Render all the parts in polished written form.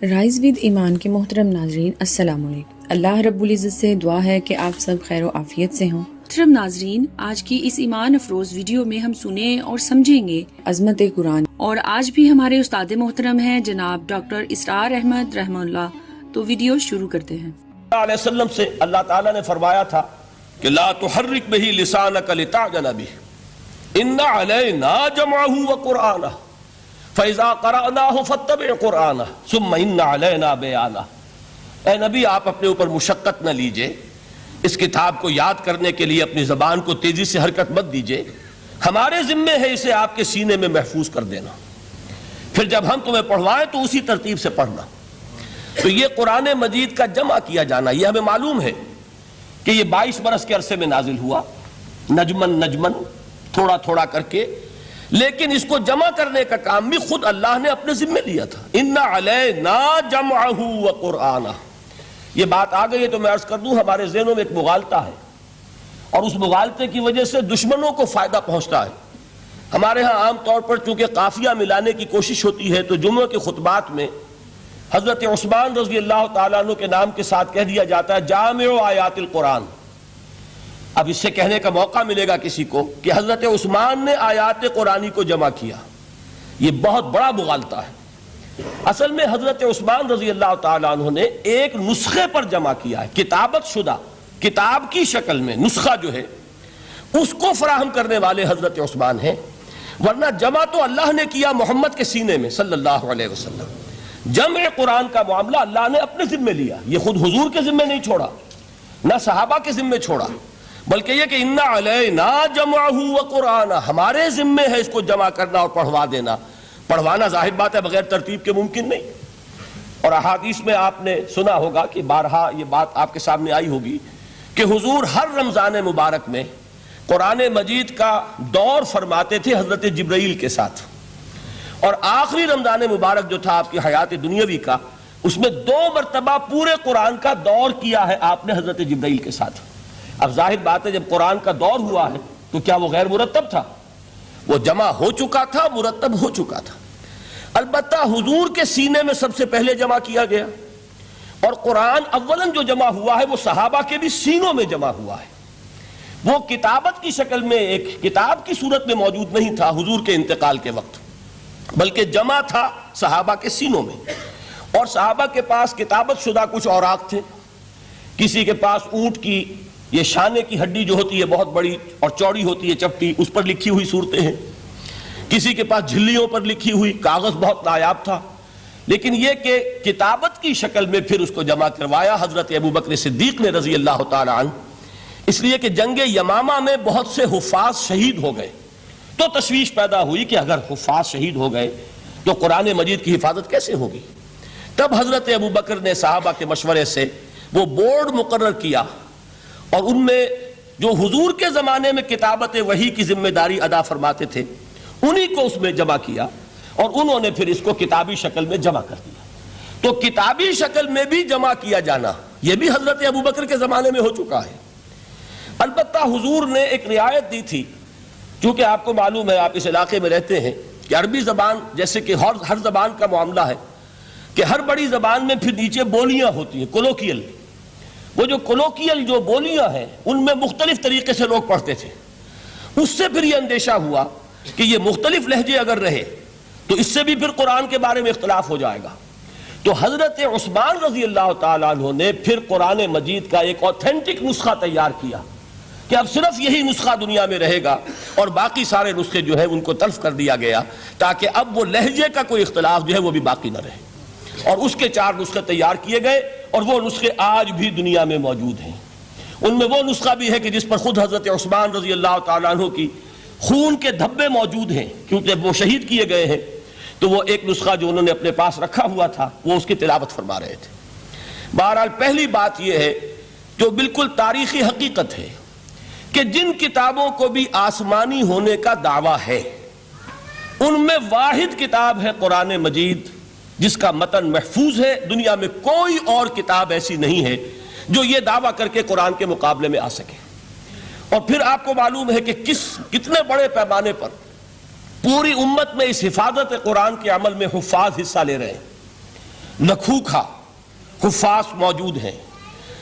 Rise with ایمان کے محترم ناظرین السلام علیکم۔ اللہ رب العزت سے دعا ہے کہ آپ سب خیر و عافیت سے ہوں۔ محترم ناظرین، آج کی اس ایمان افروز ویڈیو میں ہم سنیں اور سمجھیں گے عظمت قرآن، اور آج بھی ہمارے استاد محترم ہیں جناب ڈاکٹر اسرار احمد رحمہ اللہ۔ تو ویڈیو شروع کرتے ہیں۔ علیہ وسلم سے اللہ تعالیٰ نے فرمایا تھا کہ لا تحرک بہ لسانک لتعجل بہ ان علینا جمعہ وقرآنہ فَإِذَا قَرَأْنَاهُ فَاتَّبِعْ قُرْآنَهُ ثُمَّ إِنَّ عَلَيْنَا بَيَانَهُ۔ اے نبی، آپ اپنے اوپر مشقت نہ لیجئے، اس کتاب کو یاد کرنے کے لیے اپنی زبان کو تیزی سے حرکت مت دیجئے، ہمارے ذمے ہے اسے آپ کے سینے میں محفوظ کر دینا، پھر جب ہم تمہیں پڑھوائیں تو اسی ترتیب سے پڑھنا۔ تو یہ قرآن مجید کا جمع کیا جانا، یہ ہمیں معلوم ہے کہ یہ 22 برس کے عرصے میں نازل ہوا، نجمن نجمن، تھوڑا تھوڑا کر کے، لیکن اس کو جمع کرنے کا کام بھی خود اللہ نے اپنے ذمہ لیا تھا۔ ان علینا جمعہ وقرآنہ۔ یہ بات آ گئی ہے تو میں عرض کر دوں، ہمارے ذہنوں میں ایک مغالطہ ہے، اور اس مغالطے کی وجہ سے دشمنوں کو فائدہ پہنچتا ہے۔ ہمارے ہاں عام طور پر چونکہ قافیہ ملانے کی کوشش ہوتی ہے تو جمعہ کے خطبات میں حضرت عثمان رضی اللہ تعالیٰ عنہ کے نام کے ساتھ کہہ دیا جاتا ہے جامع آیات القرآن۔ اب اس سے کہنے کا موقع ملے گا کسی کو کہ حضرت عثمان نے آیات قرآنی کو جمع کیا، یہ بہت بڑا مغالطہ ہے۔ اصل میں حضرت عثمان رضی اللہ تعالیٰ عنہ نے ایک نسخے پر جمع کیا ہے، کتابت شدہ، کتاب کی شکل میں نسخہ جو ہے اس کو فراہم کرنے والے حضرت عثمان ہیں، ورنہ جمع تو اللہ نے کیا محمد کے سینے میں صلی اللہ علیہ وسلم۔ جمع قرآن کا معاملہ اللہ نے اپنے ذمے لیا، یہ خود حضور کے ذمے نہیں چھوڑا، نہ صحابہ کے ذمے چھوڑا، بلکہ یہ کہ ان علینا جمعہ وقرآنہ، ہمارے ذمے ہے اس کو جمع کرنا اور پڑھوا دینا۔ پڑھوانا ظاہر بات ہے بغیر ترتیب کے ممکن نہیں، اور احادیث میں آپ نے سنا ہوگا کہ بارہا یہ بات آپ کے سامنے آئی ہوگی کہ حضور ہر رمضان مبارک میں قرآن مجید کا دور فرماتے تھے حضرت جبرائیل کے ساتھ، اور آخری رمضان مبارک جو تھا آپ کی حیات دنیاوی کا، اس میں 2 مرتبہ پورے قرآن کا دور کیا ہے آپ نے حضرت جبرائیل کے ساتھ۔ اب ظاہر بات ہے جب قرآن کا دور ہوا ہے تو کیا وہ غیر مرتب تھا؟ وہ جمع ہو چکا تھا، مرتب ہو چکا تھا۔ البتہ حضور کے سینے میں سب سے پہلے جمع کیا گیا، اور قرآن اولاً جو جمع ہوا ہے وہ صحابہ کے بھی سینوں میں جمع ہوا ہے۔ وہ کتابت کی شکل میں ایک کتاب کی صورت میں موجود نہیں تھا حضور کے انتقال کے وقت، بلکہ جمع تھا صحابہ کے سینوں میں، اور صحابہ کے پاس کتابت شدہ کچھ اوراق تھے۔ کسی کے پاس اونٹ کی یہ شانے کی ہڈی جو ہوتی ہے بہت بڑی اور چوڑی ہوتی ہے چپٹی، اس پر لکھی ہوئی صورتیں ہیں، کسی کے پاس جھلیوں پر لکھی ہوئی، کاغذ بہت نایاب تھا، لیکن یہ کہ کتابت کی شکل میں پھر اس کو جمع کروایا حضرت ابوبکر صدیق نے رضی اللہ تعالی عنہ، اس لیے کہ جنگ یمامہ میں بہت سے حفاظ شہید ہو گئے، تو تشویش پیدا ہوئی کہ اگر حفاظ شہید ہو گئے تو قرآن مجید کی حفاظت کیسے ہوگی؟ تب حضرت ابوبکر نے صحابہ کے مشورے سے وہ بورڈ مقرر کیا، اور ان میں جو حضور کے زمانے میں کتابت وحی کی ذمہ داری ادا فرماتے تھے انہی کو اس میں جمع کیا، اور انہوں نے پھر اس کو کتابی شکل میں جمع کر دیا۔ تو کتابی شکل میں بھی جمع کیا جانا یہ بھی حضرت ابوبکر کے زمانے میں ہو چکا ہے۔ البتہ حضور نے ایک رعایت دی تھی، چونکہ آپ کو معلوم ہے، آپ اس علاقے میں رہتے ہیں، کہ عربی زبان جیسے کہ ہر زبان کا معاملہ ہے کہ ہر بڑی زبان میں پھر نیچے بولیاں ہوتی ہیں، کولوکیل۔ وہ جو کولوکیل جو بولیاں ہیں ان میں مختلف طریقے سے لوگ پڑھتے تھے، اس سے پھر یہ اندیشہ ہوا کہ یہ مختلف لہجے اگر رہے تو اس سے بھی پھر قرآن کے بارے میں اختلاف ہو جائے گا۔ تو حضرت عثمان رضی اللہ تعالیٰ عنہ نے پھر قرآن مجید کا ایک اوتھینٹک نسخہ تیار کیا کہ اب صرف یہی نسخہ دنیا میں رہے گا، اور باقی سارے نسخے جو ہے ان کو تلف کر دیا گیا، تاکہ اب وہ لہجے کا کوئی اختلاف جو ہے وہ بھی باقی نہ رہے۔ اور اس کے 4 نسخے تیار کیے گئے، اور وہ نسخے آج بھی دنیا میں موجود ہیں۔ ان میں وہ نسخہ بھی ہے کہ جس پر خود حضرت عثمان رضی اللہ تعالیٰ عنہ کی خون کے دھبے موجود ہیں، کیونکہ وہ شہید کیے گئے ہیں، تو وہ ایک نسخہ جو انہوں نے اپنے پاس رکھا ہوا تھا وہ اس کی تلاوت فرما رہے تھے۔ بہرحال پہلی بات یہ ہے جو بالکل تاریخی حقیقت ہے کہ جن کتابوں کو بھی آسمانی ہونے کا دعویٰ ہے ان میں واحد کتاب ہے قرآن مجید، جس کا متن محفوظ ہے۔ دنیا میں کوئی اور کتاب ایسی نہیں ہے جو یہ دعویٰ کر کے قرآن کے مقابلے میں آ سکے۔ اور پھر آپ کو معلوم ہے کہ کتنے بڑے پیمانے پر پوری امت میں اس حفاظت قرآن کے عمل میں حفاظ حصہ لے رہے ہیں۔ لکھوکھا حفاظ موجود ہیں.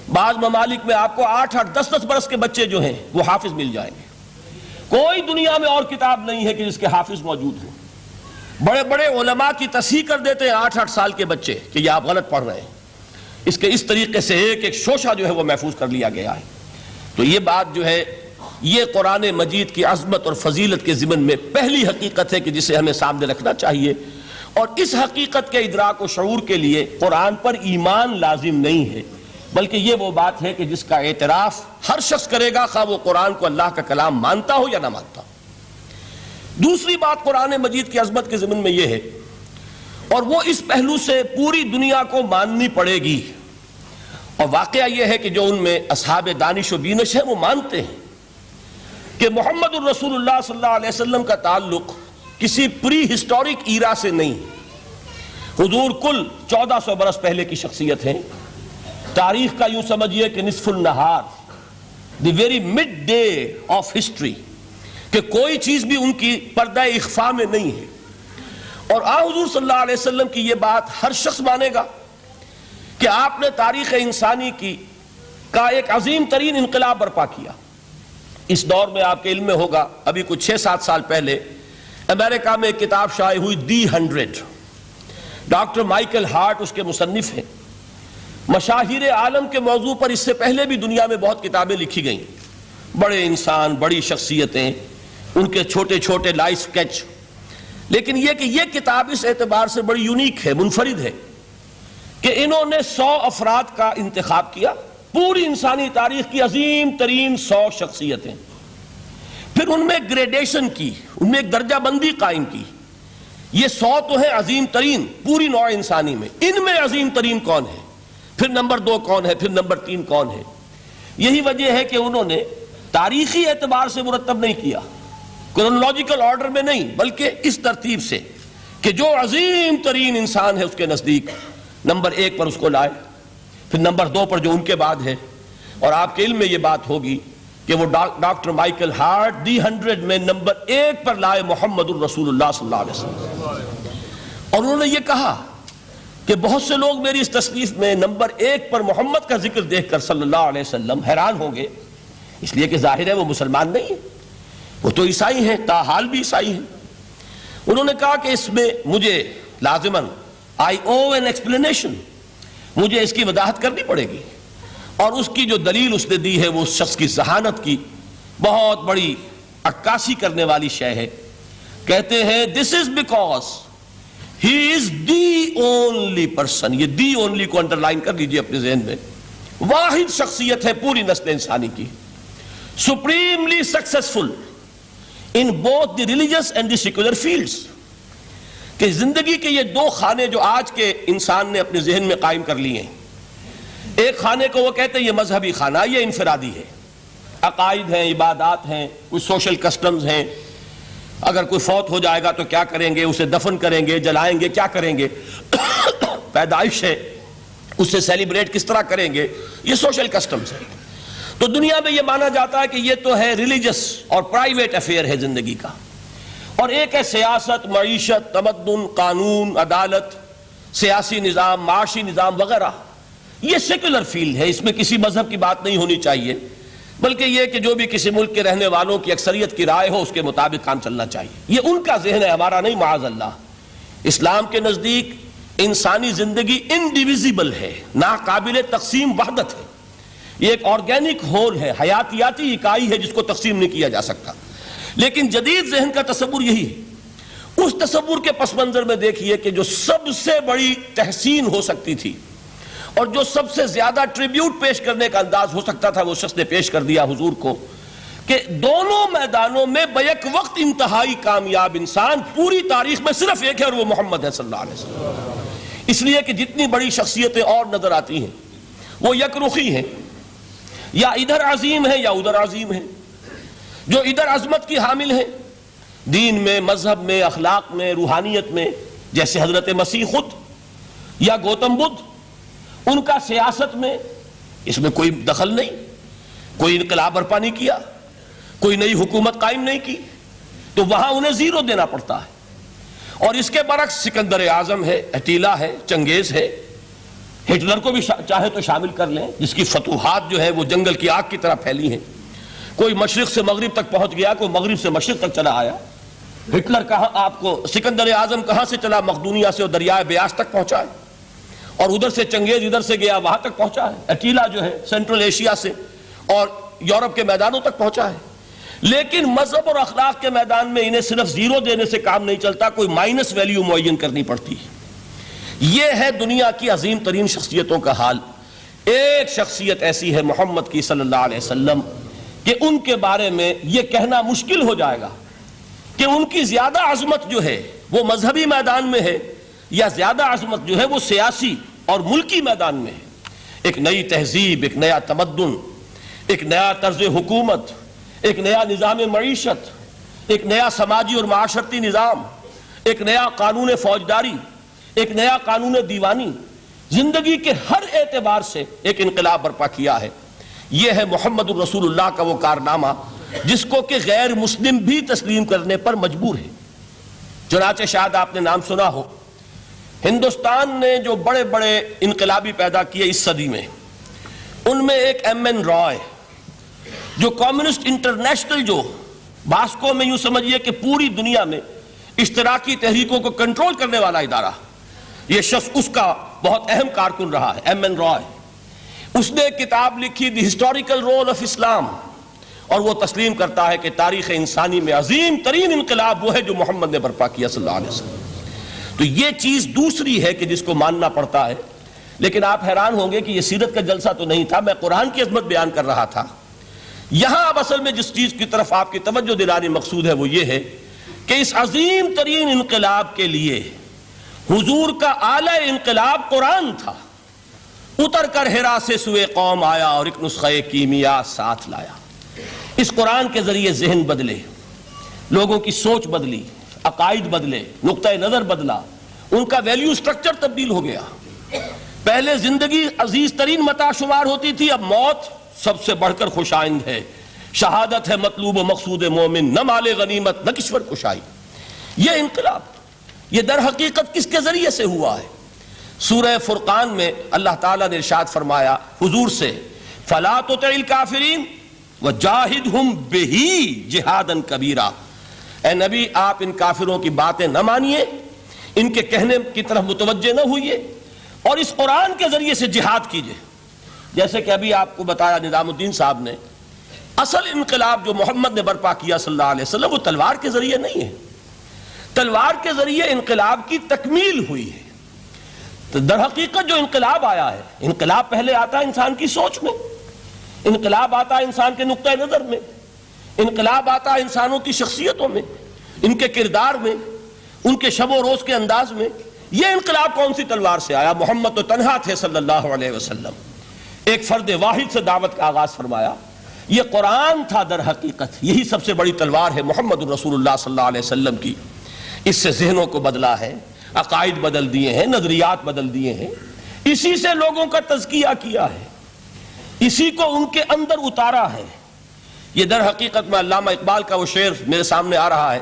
بعض ممالک میں آپ کو 8-8 10-10 برس کے بچے جو ہیں وہ حافظ مل جائیں گے. کوئی دنیا میں اور کتاب نہیں ہے کہ جس کے حافظ موجود ہوں. بڑے بڑے علماء کی تصحیح کر دیتے ہیں 8-8 سال کے بچے کہ یہ آپ غلط پڑھ رہے ہیں. اس کے اس طریقے سے ایک ایک شوشہ جو ہے وہ محفوظ کر لیا گیا ہے. تو یہ بات جو ہے یہ قرآن مجید کی عظمت اور فضیلت کے ضمن میں پہلی حقیقت ہے کہ جسے ہمیں سامنے رکھنا چاہیے. اور اس حقیقت کے ادراک و شعور کے لیے قرآن پر ایمان لازم نہیں ہے، بلکہ یہ وہ بات ہے کہ جس کا اعتراف ہر شخص کرے گا، خواہ وہ قرآن کو اللہ کا کلام مانتا ہو یا نہ مانتا ہو. دوسری بات قرآن مجید کی عظمت کے ضمن میں یہ ہے، اور وہ اس پہلو سے پوری دنیا کو ماننی پڑے گی، اور واقعہ یہ ہے کہ جو ان میں اصحاب دانش و بینش ہیں وہ مانتے ہیں کہ محمد الرسول اللہ صلی اللہ علیہ وسلم کا تعلق کسی پری ہسٹورک ایرا سے نہیں. حضور کل 1400 برس پہلے کی شخصیت ہیں. تاریخ کا یوں سمجھیے کہ نصف النہار، the very midday of history, کہ کوئی چیز بھی ان کی پردہ اخفاء میں نہیں ہے. اور حضور صلی اللہ علیہ وسلم کی یہ بات ہر شخص مانے گا کہ آپ نے تاریخ انسانی کا ایک عظیم ترین انقلاب برپا کیا. اس دور میں آپ کے علم میں ہوگا ابھی کچھ 6-7 سال پہلے امریکہ میں ایک کتاب شائع ہوئی دی 100. ڈاکٹر مائیکل ہارٹ اس کے مصنف ہیں. مشاہیر عالم کے موضوع پر اس سے پہلے بھی دنیا میں بہت کتابیں لکھی گئیں. بڑے انسان، بڑی شخصیتیں، ان کے چھوٹے چھوٹے لائف سکیچ. لیکن یہ کہ یہ کتاب اس اعتبار سے بڑی یونیک ہے، منفرد ہے، کہ انہوں نے 100 افراد کا انتخاب کیا، پوری انسانی تاریخ کی عظیم ترین 100 شخصیتیں. پھر ان میں گریڈیشن کی، ان میں ایک درجہ بندی قائم کی. یہ 100 تو ہیں عظیم ترین پوری نوع انسانی میں، ان میں عظیم ترین کون ہے، پھر نمبر 2 کون ہے، پھر نمبر 3 کون ہے. یہی وجہ ہے کہ انہوں نے تاریخی اعتبار سے مرتب نہیں کیا، کرونالوجیکل آرڈر میں نہیں، بلکہ اس ترتیب سے کہ جو عظیم ترین انسان ہے اس کے نزدیک نمبر 1 پر اس کو لائے، پھر نمبر 2 پر جو ان کے بعد ہے. اور آپ کے علم میں یہ بات ہوگی کہ وہ ڈاکٹر مائیکل ہارٹ دی 100 میں نمبر 1 پر لائے محمد الرسول اللہ صلی اللہ علیہ وسلم. اور انہوں نے یہ کہا کہ بہت سے لوگ میری اس تصنیف میں نمبر 1 پر محمد کا ذکر دیکھ کر صلی اللہ علیہ وسلم حیران ہوں گے، اس لیے کہ ظاہر ہے وہ مسلمان نہیں ہیں، وہ تو عیسائی ہیں، تاحال بھی عیسائی ہیں. انہوں نے کہا کہ اس میں مجھے لازماً I owe an explanation، مجھے اس کی وضاحت کرنی پڑے گی. اور اس کی جو دلیل اس نے دی ہے وہ اس شخص کی ذہانت کی بہت بڑی عکاسی کرنے والی شے ہے. کہتے ہیں this is because he is the only person. یہ the only کو انڈرلائن کر لیجئے اپنے ذہن میں. واحد شخصیت ہے پوری نسل انسانی کی، supremely successful in both the religious and the secular fields. کہ زندگی کے یہ 2 خانے جو آج کے انسان نے اپنے ذہن میں قائم کر لیے ہیں، ایک خانے کو وہ کہتے ہیں یہ مذہبی خانہ، یہ انفرادی ہے، عقائد ہیں، عبادات ہیں، کچھ سوشل کسٹمز ہیں. اگر کوئی فوت ہو جائے گا تو کیا کریں گے، اسے دفن کریں گے، جلائیں گے، کیا کریں گے، پیدائش ہے اسے سیلیبریٹ کس طرح کریں گے، یہ سوشل کسٹمز ہیں. تو دنیا میں یہ مانا جاتا ہے کہ یہ تو ہے ریلیجس اور پرائیویٹ افیئر ہے زندگی کا. اور ایک ہے سیاست، معیشت، تمدن، قانون، عدالت، سیاسی نظام، معاشی نظام وغیرہ. یہ سیکولر فیلڈ ہے، اس میں کسی مذہب کی بات نہیں ہونی چاہیے، بلکہ یہ کہ جو بھی کسی ملک کے رہنے والوں کی اکثریت کی رائے ہو اس کے مطابق کام چلنا چاہیے. یہ ان کا ذہن ہے، ہمارا نہیں معاذ اللہ. اسلام کے نزدیک انسانی زندگی انڈیویزیبل ہے، ناقابل تقسیم وحدت ہے. یہ ایک آرگینک ہول ہے، حیاتیاتی اکائی ہے جس کو تقسیم نہیں کیا جا سکتا. لیکن جدید ذہن کا تصور یہی ہے. اس تصور کے پس منظر میں دیکھیے کہ جو سب سے بڑی تحسین ہو سکتی تھی اور جو سب سے زیادہ ٹریبیوٹ پیش کرنے کا انداز ہو سکتا تھا وہ شخص نے پیش کر دیا حضور کو، کہ دونوں میدانوں میں بیک وقت انتہائی کامیاب انسان پوری تاریخ میں صرف ایک ہے، اور وہ محمد ہے صلی اللہ علیہ وسلم. اس لیے کہ جتنی بڑی شخصیتیں اور نظر آتی ہیں وہ یک رخی ہیں، یا ادھر عظیم ہیں یا ادھر عظیم ہیں. جو ادھر عظمت کی حامل ہیں دین میں، مذہب میں، اخلاق میں، روحانیت میں، جیسے حضرت مسیح خود یا گوتم بدھ، ان کا سیاست میں اس میں کوئی دخل نہیں، کوئی انقلاب برپا نہیں کیا، کوئی نئی حکومت قائم نہیں کی، تو وہاں انہیں 0 دینا پڑتا ہے. اور اس کے برعکس سکندر اعظم ہے، اٹیلا ہے، چنگیز ہے، ہٹلر کو بھی چاہے تو شامل کر لیں، جس کی فتوحات جو ہے وہ جنگل کی آگ کی طرح پھیلی ہیں. کوئی مشرق سے مغرب تک پہنچ گیا، کوئی مغرب سے مشرق تک چلا آیا. ہٹلر کہاں آپ کو سکندر اعظم کہاں سے چلا؟ مقدونیہ سے، اور دریائے بیاس تک پہنچا ہے. اور ادھر سے چنگیز ادھر سے گیا وہاں تک پہنچا ہے. اٹیلا جو ہے سینٹرل ایشیا سے اور یورپ کے میدانوں تک پہنچا ہے. لیکن مذہب اور اخلاق کے میدان میں انہیں صرف زیرو دینے سے کام نہیں چلتا، کوئی مائنس ویلیو معین کرنی پڑتی ہے. یہ ہے دنیا کی عظیم ترین شخصیتوں کا حال. ایک شخصیت ایسی ہے محمد کی صلی اللہ علیہ وسلم کہ ان کے بارے میں یہ کہنا مشکل ہو جائے گا کہ ان کی زیادہ عظمت جو ہے وہ مذہبی میدان میں ہے یا زیادہ عظمت جو ہے وہ سیاسی اور ملکی میدان میں ہے. ایک نئی تہذیب، ایک نیا تمدن، ایک نیا طرز حکومت، ایک نیا نظام معیشت، ایک نیا سماجی اور معاشرتی نظام، ایک نیا قانون فوجداری، ایک نیا قانون دیوانی، زندگی کے ہر اعتبار سے ایک انقلاب برپا کیا ہے. یہ ہے محمد الرسول اللہ کا وہ کارنامہ جس کو کہ غیر مسلم بھی تسلیم کرنے پر مجبور ہے. چنانچہ شاید آپ نے نام سنا ہو، ہندوستان نے جو بڑے بڑے انقلابی پیدا کیے اس صدی میں، ان میں ایک ایم این رائے جو کمیونسٹ انٹرنیشنل، جو باسکو میں یوں سمجھیے کہ پوری دنیا میں اشتراکی تحریکوں کو کنٹرول کرنے والا ادارہ، یہ شخص اس کا بہت اہم کارکن رہا ہے، ایم این رائے. اس نے ایک کتاب لکھی دی ہسٹوریکل رول آف اسلام، اور وہ تسلیم کرتا ہے کہ تاریخ انسانی میں عظیم ترین انقلاب وہ ہے جو محمد نے برپا کیا صلی اللہ علیہ وسلم. تو یہ چیز دوسری ہے کہ جس کو ماننا پڑتا ہے. لیکن آپ حیران ہوں گے کہ یہ سیرت کا جلسہ تو نہیں تھا، میں قرآن کی عظمت بیان کر رہا تھا. یہاں اب اصل میں جس چیز کی طرف آپ کی توجہ دلانی مقصود ہے وہ یہ ہے کہ اس عظیم ترین انقلاب کے لیے حضور کا اعلی انقلاب قرآن تھا. اتر کر ہرا سے سوئے قوم آیا اور ایک نسخہ کیمیا ساتھ لایا. اس قرآن کے ذریعے ذہن بدلے، لوگوں کی سوچ بدلی، عقائد بدلے، نقطہ نظر بدلا، ان کا ویلیو سٹرکچر تبدیل ہو گیا. پہلے زندگی عزیز ترین متاع شمار ہوتی تھی، اب موت سب سے بڑھ کر خوش آئند ہے. شہادت ہے مطلوب و مقصود مومن، نہ مال غنیمت نہ کشور کشائی. یہ انقلاب یہ در حقیقت کس کے ذریعے سے ہوا ہے؟ سورہ فرقان میں اللہ تعالیٰ نے ارشاد فرمایا حضور سے، فَلَا تُطِعِ الْكَافِرِينَ وَجَاهِدْهُمْ بِهِ جِهَادًا كَبِيرًا. اے نبی آپ ان کافروں کی باتیں نہ مانیے، ان کے کہنے کی طرف متوجہ نہ ہوئیے، اور اس قرآن کے ذریعے سے جہاد کیجئے. جیسے کہ ابھی آپ کو بتایا نظام الدین صاحب نے، اصل انقلاب جو محمد نے برپا کیا صلی اللہ علیہ وسلم وہ تلوار کے ذریعے نہیں ہے. تلوار کے ذریعے انقلاب کی تکمیل ہوئی ہے. تو در حقیقت جو انقلاب آیا ہے، انقلاب پہلے آتا ہے انسان کی سوچ میں، انقلاب آتا ہے انسان کے نقطہ نظر میں، انقلاب آتا ہے انسانوں کی شخصیتوں میں، ان کے کردار میں، ان کے شب و روز کے انداز میں. یہ انقلاب کون سی تلوار سے آیا؟ محمد تو تنہا تھے صلی اللہ علیہ وسلم، ایک فرد واحد سے دعوت کا آغاز فرمایا. یہ قرآن تھا در حقیقت، یہی سب سے بڑی تلوار ہے محمد الرسول اللہ صلی اللہ علیہ وسلم کی. اس سے ذہنوں کو بدلا ہے، عقائد بدل دیے ہیں، نظریات بدل دیے ہیں، اسی سے لوگوں کا تزکیہ کیا ہے، اسی کو ان کے اندر اتارا ہے. یہ در حقیقت میں علامہ اقبال کا وہ شعر میرے سامنے آ رہا ہے،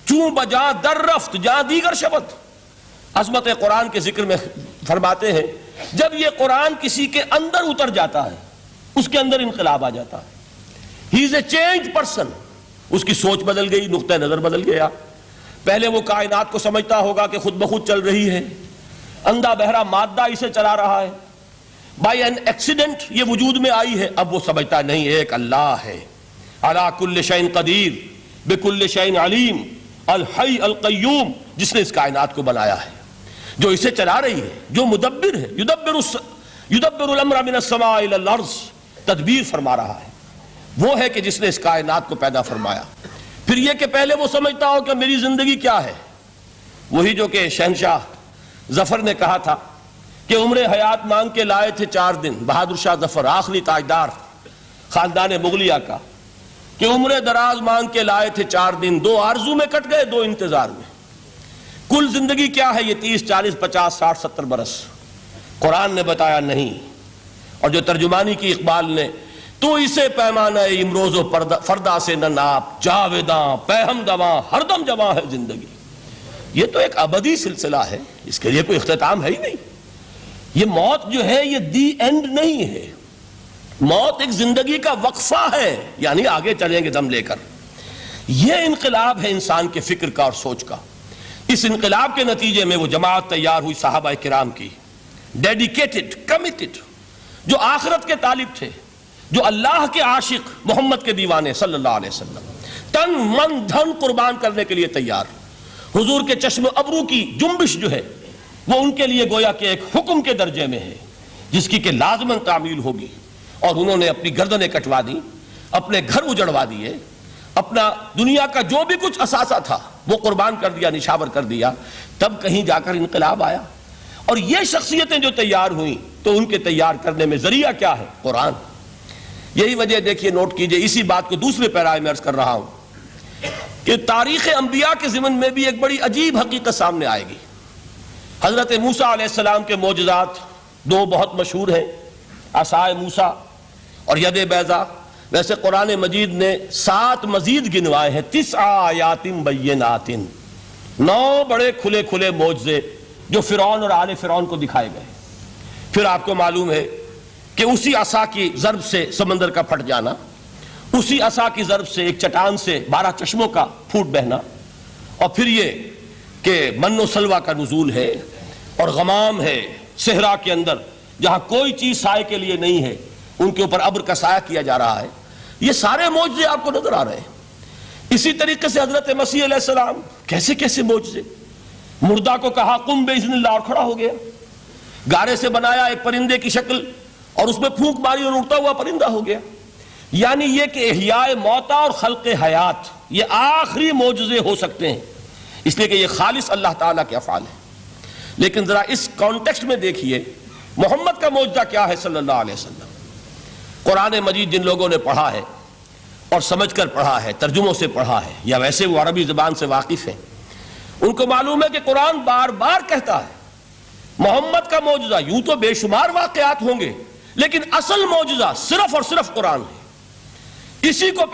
چوں بجاں در رفت جاں دیگر شبت. عظمت قرآن کے ذکر میں فرماتے ہیں جب یہ قرآن کسی کے اندر اتر جاتا ہے اس کے اندر انقلاب آ جاتا ہے. ہی از اے چینج پرسن. اس کی سوچ بدل گئی، نقطہ نظر بدل گیا. پہلے وہ کائنات کو سمجھتا ہوگا کہ خود بخود چل رہی ہے، اندھا بہرا مادہ اسے چلا رہا ہے، بائی این ایکسیڈنٹ یہ وجود میں آئی ہے. اب وہ سمجھتا نہیں، ایک اللہ ہے، علی کل شیء قدیر بکل شیء علیم، الحی القیوم، جس نے اس کائنات کو بنایا ہے، جو اسے چلا رہی ہے، جو مدبر ہے. یدبر الامر من السماء الی الارض، تدبیر فرما رہا ہے. وہ ہے کہ جس نے اس کائنات کو پیدا فرمایا. پھر یہ کہ پہلے وہ سمجھتا ہو کہ میری زندگی کیا ہے، وہی جو کہ شہنشاہ ظفر نے کہا تھا کہ عمر حیات مانگ کے لائے تھے 4 دن، بہادر شاہ ظفر آخری تاجدار خاندان مغلیہ کا، کہ عمر دراز مانگ کے لائے تھے 4 دن، 2 آرزو میں کٹ گئے 2 انتظار میں. کل زندگی کیا ہے؟ یہ 30 40 50 60 70 برس. قرآن نے بتایا نہیں. اور جو ترجمانی کی اقبال نے، تو اسے پیمانہ امروز و فردا سے نہ ناپ، جاویداں پہم دواں ہر دم جواں ہے زندگی. یہ تو ایک ابدی سلسلہ ہے، اس کے لیے کوئی اختتام ہے ہی نہیں. یہ موت جو ہے یہ دی اینڈ نہیں ہے، موت ایک زندگی کا وقفہ ہے، یعنی آگے چلیں گے دم لے کر۔ یہ انقلاب ہے انسان کے فکر کا اور سوچ کا۔ اس انقلاب کے نتیجے میں وہ جماعت تیار ہوئی صحابہ کرام کی، ڈیڈیکیٹڈ، کمیٹڈ، جو آخرت کے طالب تھے، جو اللہ کے عاشق، محمد کے دیوانے صلی اللہ علیہ وسلم، تن من دھن قربان کرنے کے لیے تیار۔ حضور کے چشم ابرو کی جنبش جو ہے وہ ان کے لیے گویا کہ ایک حکم کے درجے میں ہے، جس کی کہ لازماً تعمیل ہوگی، اور انہوں نے اپنی گردنیں کٹوا دی، اپنے گھر اجڑوا دیے، اپنا دنیا کا جو بھی کچھ اثاثہ تھا وہ قربان کر دیا، نشاور کر دیا، تب کہیں جا کر انقلاب آیا۔ اور یہ شخصیتیں جو تیار ہوئیں تو ان کے تیار کرنے میں ذریعہ کیا ہے؟ قرآن۔ یہی وجہ دیکھیے، نوٹ کیجئے، اسی بات کو دوسرے پیرائے میں عرض کر رہا ہوں کہ تاریخ انبیاء کے ضمن میں بھی ایک بڑی عجیب حقیقت سامنے آئے گی۔ حضرت موسیٰ علیہ السلام کے معجزات دو بہت مشہور ہیں، عصائے موسیٰ اور ید بیضاء۔ ویسے قرآن مجید نے 7 مزید گنوائے ہیں، 9 آیات بینات، 9 بڑے کھلے کھلے معجزے جو فرعون اور آل فرعون کو دکھائے گئے۔ پھر آپ کو معلوم ہے کہ اسی عصا کی ضرب سے سمندر کا پھٹ جانا، اسی عصا کی ضرب سے ایک چٹان سے 12 چشموں کا پھوٹ بہنا، اور پھر یہ کہ من و سلوہ کا نزول ہے، اور غمام ہے صحرا کے اندر جہاں کوئی چیز سائے کے لیے نہیں ہے، ان کے اوپر ابر کا سایہ کیا جا رہا ہے۔ یہ سارے معجزے آپ کو نظر آ رہے ہیں۔ اسی طریقے سے حضرت مسیح علیہ السلام، کیسے کیسے معجزے۔ مردہ کو کہا قم باذن اللہ، اور کھڑا ہو گیا۔ گارے سے بنایا ایک پرندے کی شکل اور اس میں پھونک ماری اور اڑتا ہوا پرندہ ہو گیا۔ یعنی یہ کہ احیاء موتا اور خلق حیات یہ آخری معجزے ہو سکتے ہیں، اس لیے کہ یہ خالص اللہ تعالیٰ کے افعال ہیں۔ لیکن ذرا اس کانٹیکسٹ میں دیکھیے محمد کا معجزہ کیا ہے صلی اللہ علیہ وسلم۔ قرآن مجید جن لوگوں نے پڑھا ہے اور سمجھ کر پڑھا ہے، ترجموں سے پڑھا ہے، یا ویسے وہ عربی زبان سے واقف ہیں، ان کو معلوم ہے کہ قرآن بار بار کہتا ہے محمد کا معجزہ، یوں تو بے شمار واقعات ہوں گے لیکن اصل معجزہ صرف اور صرف قرآن ہے۔ اسی کو